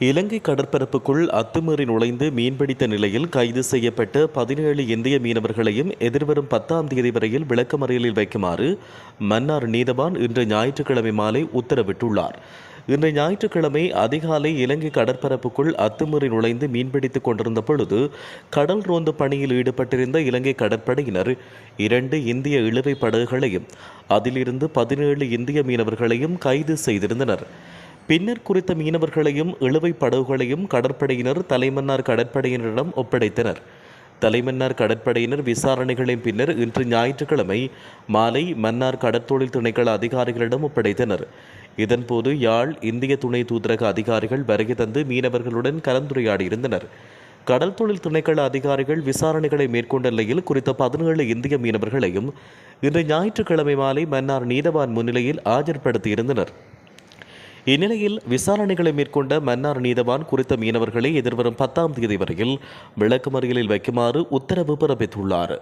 இலங்கை கடற்பரப்புக்குள் அத்துமீறி நுழைந்து மீன்பிடித்த நிலையில் கைது செய்யப்பட்ட 17 இந்திய மீனவர்களையும் எதிர்வரும் 10ஆம் தேதி வரையில் விளக்கமறியலில் வைக்குமாறு மன்னார் நீதவான் இன்று ஞாயிற்றுக்கிழமை மாலை உத்தரவிட்டுள்ளார். இன்று ஞாயிற்றுக்கிழமை அதிகாலை இலங்கை கடற்பரப்புக்குள் அத்துமீறி நுழைந்து மீன்பிடித்துக் கொண்டிருந்த பொழுது கடல் ரோந்து பணியில் ஈடுபட்டிருந்த இலங்கை கடற்படையினர் 2 இந்திய இழுவை படகுகளையும் அதிலிருந்து 17 இந்திய மீனவர்களையும் கைது செய்திருந்தனர். பின்னர் குறித்த மீனவர்களையும் இழுவை படகுகளையும் கடற்படையினர் தலைமன்னார் கடற்படையினரிடம் ஒப்படைத்தனர். தலைமன்னார் கடற்படையினர் விசாரணைகளின் பின்னர் இன்று ஞாயிற்றுக்கிழமை மாலை மன்னார் கடற்தொழில் திணைக்கள அதிகாரிகளிடம் ஒப்படைத்தனர். இதன்போது யாழ் இந்திய துணை தூதரக அதிகாரிகள் வருகை தந்து மீனவர்களுடன் கலந்துரையாடியிருந்தனர். கடல் தொழில் திணைக்கள அதிகாரிகள் விசாரணைகளை மேற்கொண்ட நிலையில் குறித்த 17 இந்திய மீனவர்களையும் இன்று ஞாயிற்றுக்கிழமை மாலை மன்னார் நீதவான் முன்னிலையில் ஆஜர்படுத்தியிருந்தனர். இந்நிலையில் விசாரணைகளை மேற்கொண்ட மன்னார் நீதவான் குறித்த மீனவர்களை எதிர்வரும் 10ஆம் தேதி வரையில் விளக்கமறியலில் வைக்குமாறு உத்தரவு பிறப்பித்துள்ளார்.